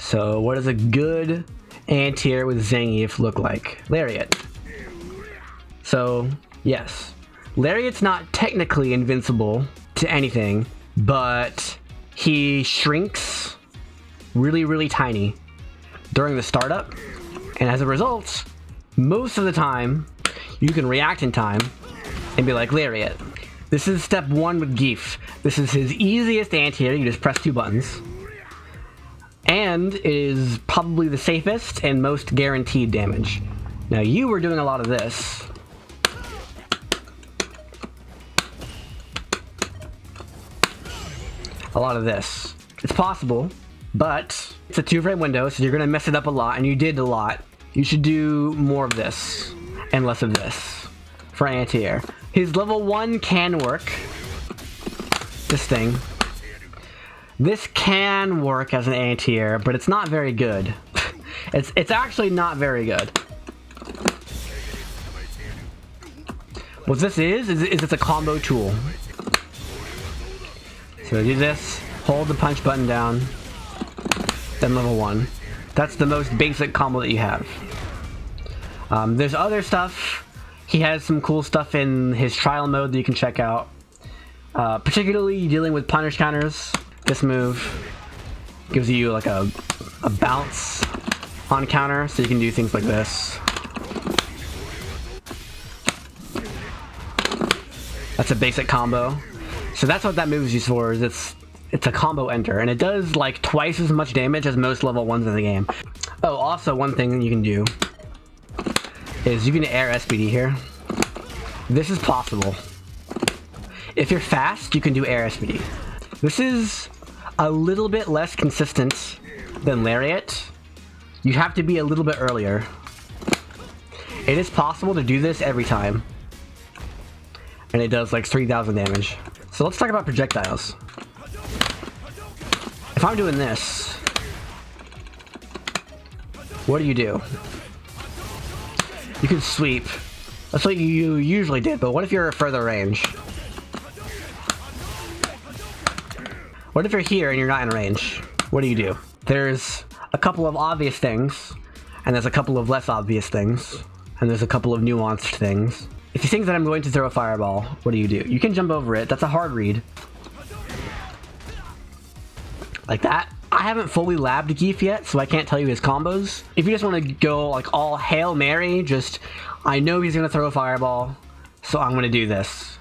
So what does a good anti-air with Zangief look like? Lariat. So yes, Lariat's not technically invincible to anything, but he shrinks really tiny during the startup, and as a result, most of the time you can react in time and be like, Lariat. This is step 1 with Gief. This is his easiest anti-air. You just press 2 buttons. And it is probably the safest and most guaranteed damage. Now you were doing a lot of this. A lot of this. It's possible, but it's a 2-frame window, so you're gonna mess it up a lot, and you did a lot. You should do more of this and less of this for anti-air. His level 1 can work. This thing. This can work as an anti-air, but it's not very good. It's actually not very good. What this is it's a combo tool. So do this, hold the punch button down, then level 1. That's the most basic combo that you have. There's other stuff. He has some cool stuff in his trial mode that you can check out. Particularly dealing with punish counters. This move gives you like a bounce on counter, so you can do things like this. That's a basic combo. So that's what that move is used for, is it's a combo enter, and it does like twice as much damage as most level 1s in the game. Oh, also one thing you can do is you can air SPD here. This is possible. If you're fast, you can do air SPD. This is a little bit less consistent than Lariat. You have to be a little bit earlier. It is possible to do this every time. And it does like 3,000 damage. So let's talk about projectiles. If I'm doing this, what do? You can sweep. That's what you usually did, but what if you're at further range? What if you're here and you're not in range? What do? There's a couple of obvious things, and there's a couple of less obvious things, and there's a couple of nuanced things. If you think that I'm going to throw a fireball, what do? You can jump over it. That's a hard read. Like that. I haven't fully labbed Gief yet, so I can't tell you his combos. If you just want to go like all Hail Mary, just, I know he's going to throw a fireball, so I'm going to do this.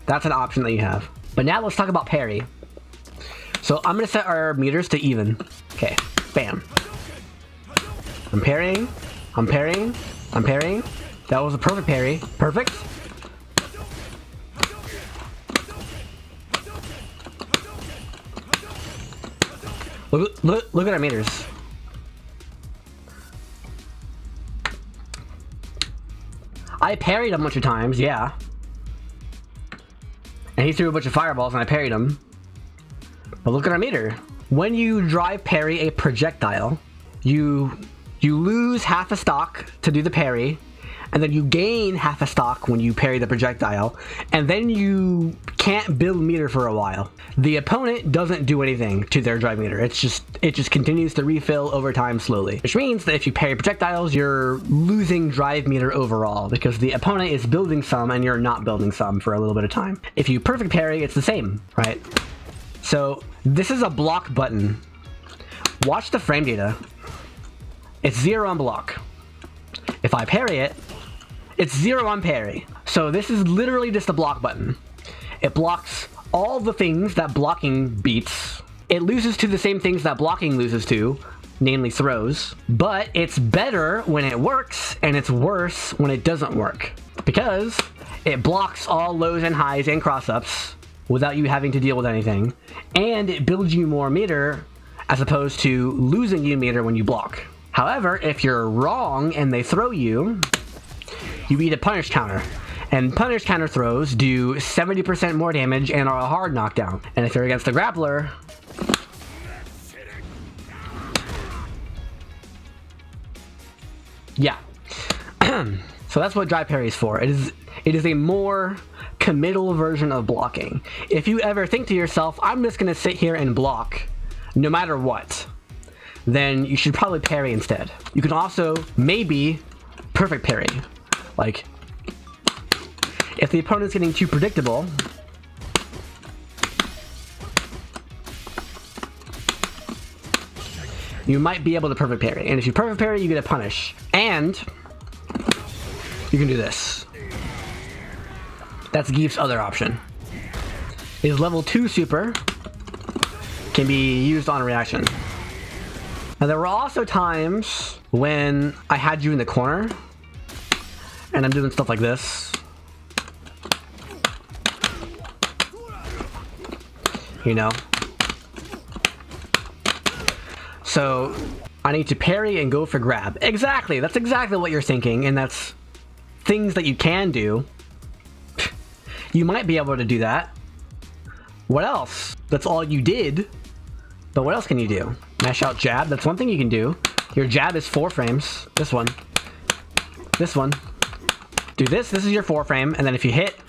That's an option that you have. But now let's talk about parry. So I'm going to set our meters to even. Okay, bam. I'm parrying. I'm parrying. I'm parrying. That was a perfect parry. Perfect. Look at our meters. I parried a bunch of times, yeah. And he threw a bunch of fireballs and I parried him. But look at our meter. When you drive parry a projectile, you lose half a stock to do the parry, and then you gain half a stock when you parry the projectile, and then you can't build meter for a while. The opponent doesn't do anything to their drive meter. It just continues to refill over time slowly, which means that if you parry projectiles, you're losing drive meter overall because the opponent is building some and you're not building some for a little bit of time. If you perfect parry, it's the same, right? So this is a block button. Watch the frame data. It's 0 on block. If I parry it, it's 0 on parry. So this is literally just a block button. It blocks all the things that blocking beats. It loses to the same things that blocking loses to, namely throws, but it's better when it works and it's worse when it doesn't work because it blocks all lows and highs and cross-ups without you having to deal with anything, and it builds you more meter as opposed to losing you meter when you block. However, if you're wrong and they throw you, you eat a punish counter. And punish counter throws do 70% more damage and are a hard knockdown. And if you're against a grappler, yeah. So that's what drive parry is for. It is a more committal version of blocking. If you ever think to yourself, I'm just gonna sit here and block no matter what, then you should probably parry instead. You can also maybe perfect parry. Like, if the opponent's getting too predictable, you might be able to perfect parry. And if you perfect parry, you get a punish. And you can do this. That's Zangief's other option. His level 2 super can be used on a reaction. Now there were also times when I had you in the corner and I'm doing stuff like this. You know? So I need to parry and go for grab. Exactly, that's exactly what you're thinking, and that's things that you can do. You might be able to do that. What else? That's all you did. But what else can you do? Mash out jab, that's one thing you can do. Your jab is 4 frames. This one. This one. Do this, this is your 4 frame, and then if you hit,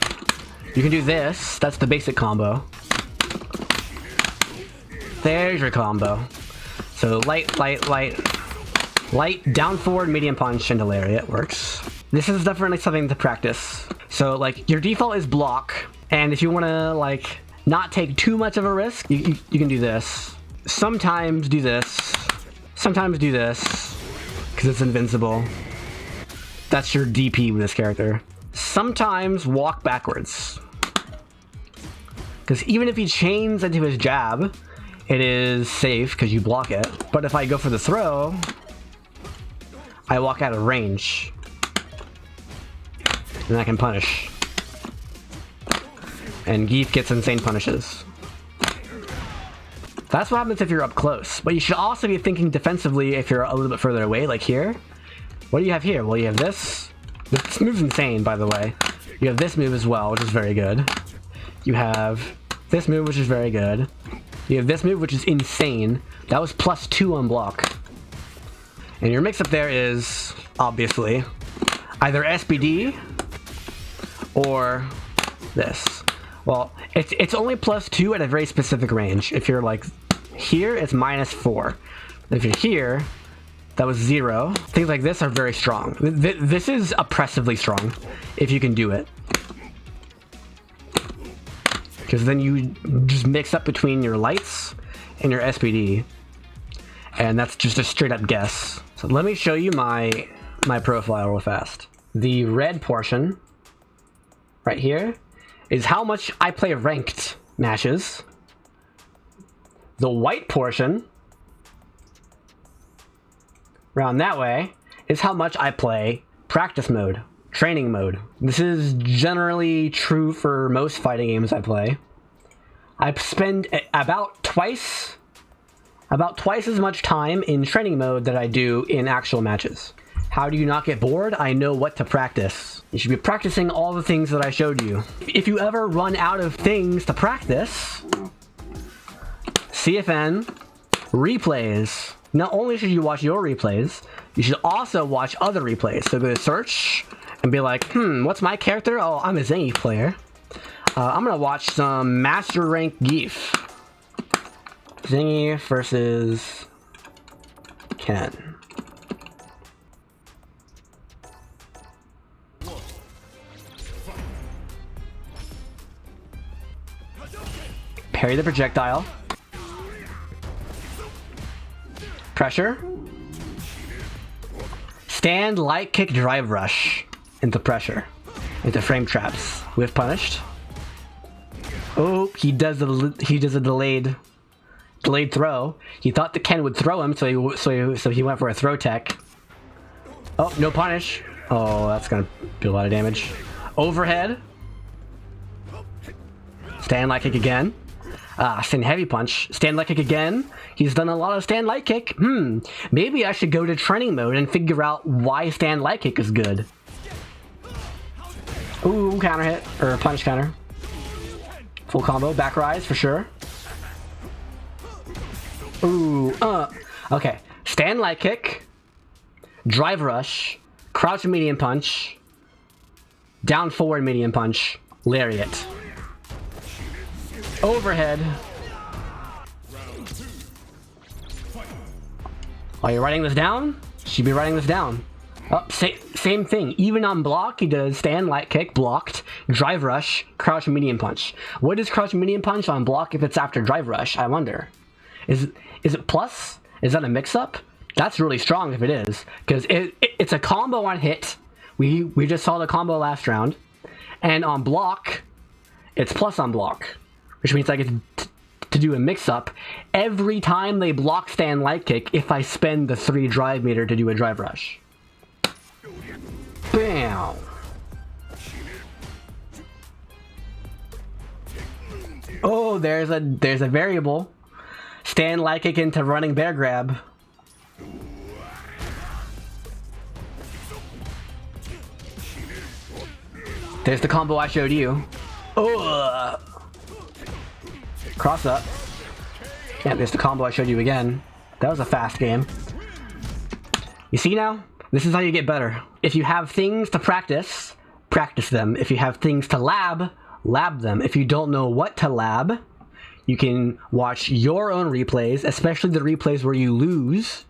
you can do this. That's the basic combo. There's your combo. So light, light, light, light, down forward, medium punch, and a lariat works. This is definitely something to practice. So like your default is block, and if you want to like not take too much of a risk, you can do this. Sometimes do this. Sometimes do this because it's invincible. That's your DP with this character. Sometimes walk backwards because even if he chains into his jab, it is safe because you block it. But if I go for the throw, I walk out of range. And I can punish. And Zangief gets insane punishes. That's what happens if you're up close. But you should also be thinking defensively if you're a little bit further away, like here. What do you have here? Well, you have this. This move's insane, by the way. You have this move as well, which is very good. You have this move, which is very good. You have this move, which is insane. That was +2 on block. And your mix-up there is, obviously, either SBD or this. Well, it's only +2 at a very specific range. If you're like here, it's -4. If you're here, that was 0. Things like this are very strong. This is oppressively strong, if you can do it. Because then you just mix up between your lights and your SBD. And that's just a straight up guess. So let me show you my profile real fast. The red portion right here is how much I play ranked matches. The white portion around that way is how much I play practice mode, training mode. This is generally true for most fighting games I play. I spend about twice as much time in training mode that I do in actual matches. How do you not get bored? I know what to practice. You should be practicing all the things that I showed you. If you ever run out of things to practice, CFN replays. Not only should you watch your replays, you should also watch other replays. So go to search and be like, what's my character? Oh, I'm a Zangief player. I'm gonna watch some Master Rank Zangief. Zangief versus Ken. Parry the projectile. Pressure. Stand, light kick, drive rush into pressure. Into frame traps. With punished. Oh, he does a delayed throw. He thought the Ken would throw him, so he went for a throw tech. Oh, no punish. Oh, that's gonna do a lot of damage. Overhead. Stand light kick again. Stand heavy punch. Stand light kick again. He's done a lot of stand light kick. Maybe I should go to training mode and figure out why stand light kick is good. Ooh, counter hit or punish counter. Full combo, back rise for sure. Ooh, okay. Stand light kick, drive rush, crouch medium punch, down forward medium punch, lariat. Overhead. Are you writing this down? Should be writing this down. Oh, same thing. Even on block, he does stand, light kick, blocked, drive rush, crouch, medium punch. What is crouch, medium punch on block if it's after drive rush? I wonder. Is it plus? Is that a mix-up? That's really strong if it is, because it's a combo on hit. We just saw the combo last round, and on block, it's plus on block, which means I get to do a mix-up every time they block, stand, light kick if I spend the 3 drive meter to do a drive rush. Bam! Oh, there's a variable. Stand, light kick into running bear grab. There's the combo I showed you. Oh! Cross up. Yeah, there's the combo I showed you again. That was a fast game. You see now? This is how you get better. If you have things to practice, practice them. If you have things to lab, lab them. If you don't know what to lab, you can watch your own replays, especially the replays where you lose,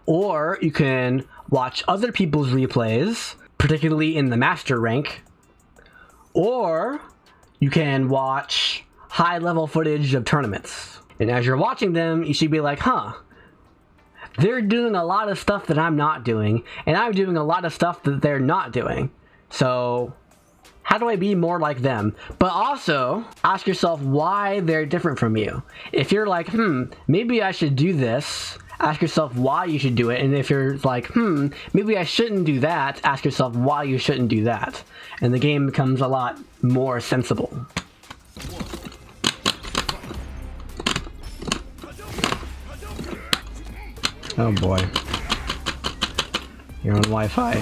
or you can watch other people's replays, particularly in the master rank, or you can watch high-level footage of tournaments. And as you're watching them, you should be like, huh, they're doing a lot of stuff that I'm not doing, and I'm doing a lot of stuff that they're not doing. So how do I be more like them? But also ask yourself why they're different from you. If you're like, maybe I should do this, ask yourself why you should do it. And if you're like, maybe I shouldn't do that, ask yourself why you shouldn't do that. And the game becomes a lot more sensible. Oh boy. You're on Wi-Fi.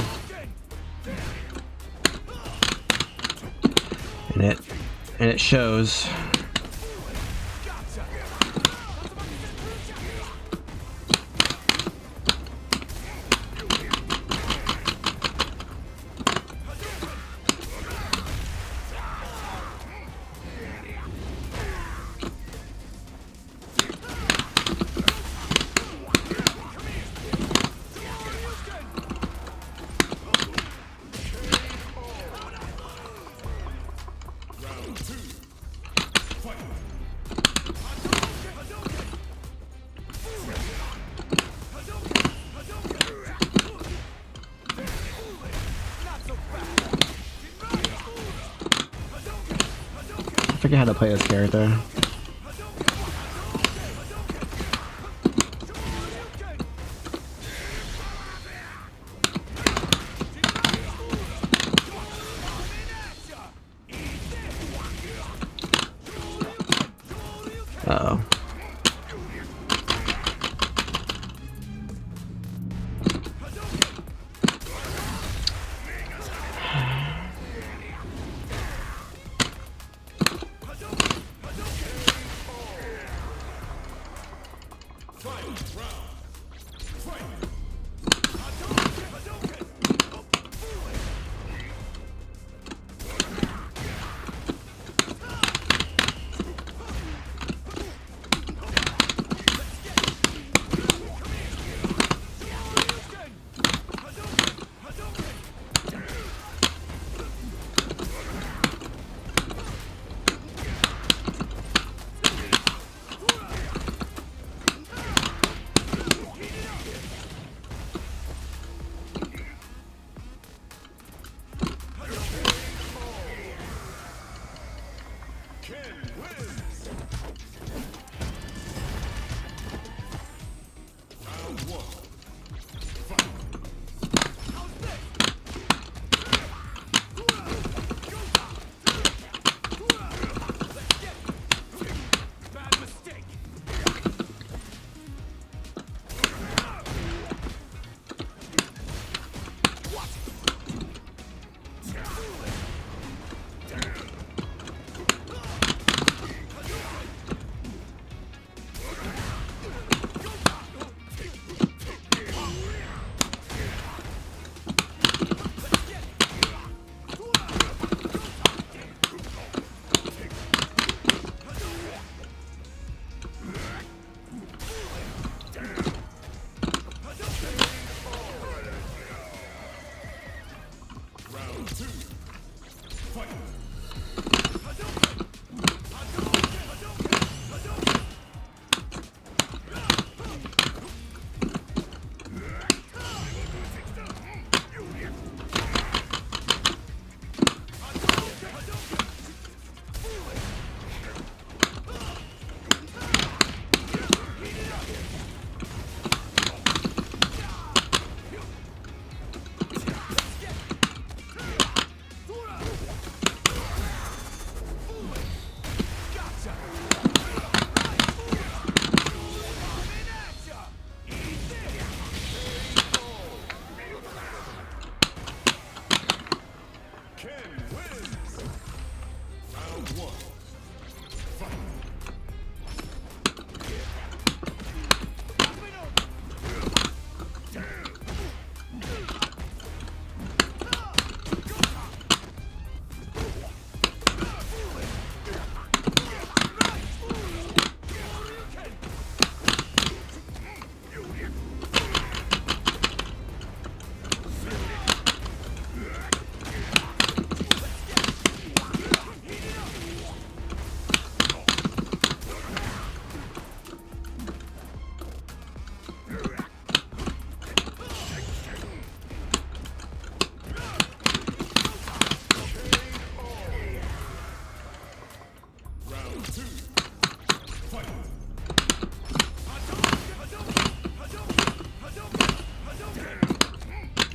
And it shows. I forget how to play this character. Uh-oh.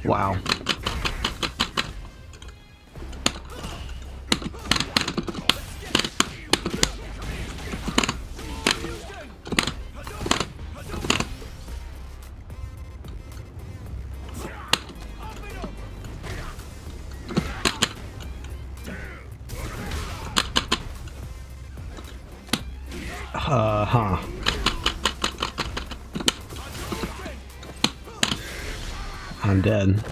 Wow. Huh. I'm dead.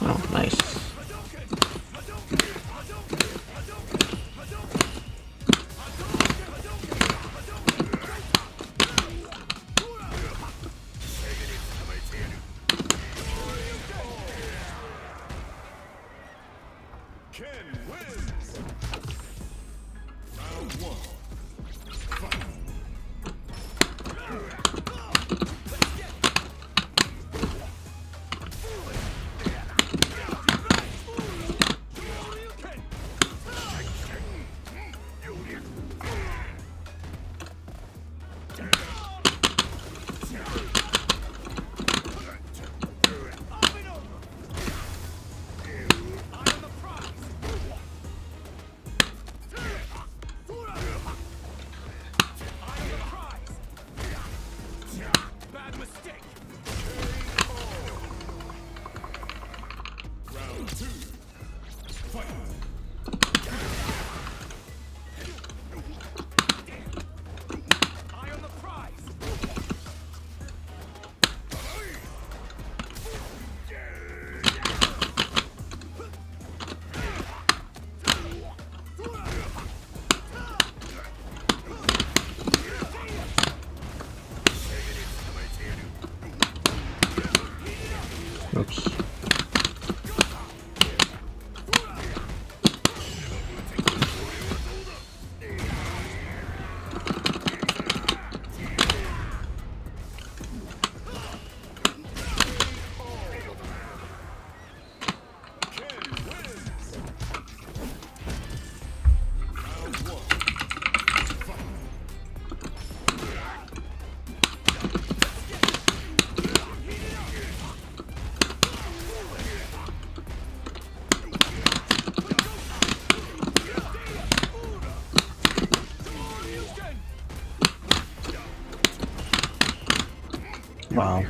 Oh, nice. Ken wins! Round one. Fight! Bad mistake! Round two. Fight! Eye on the prize! Oops. Ken wins! Round one. Fight! Wow.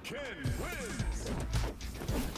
Ken wins!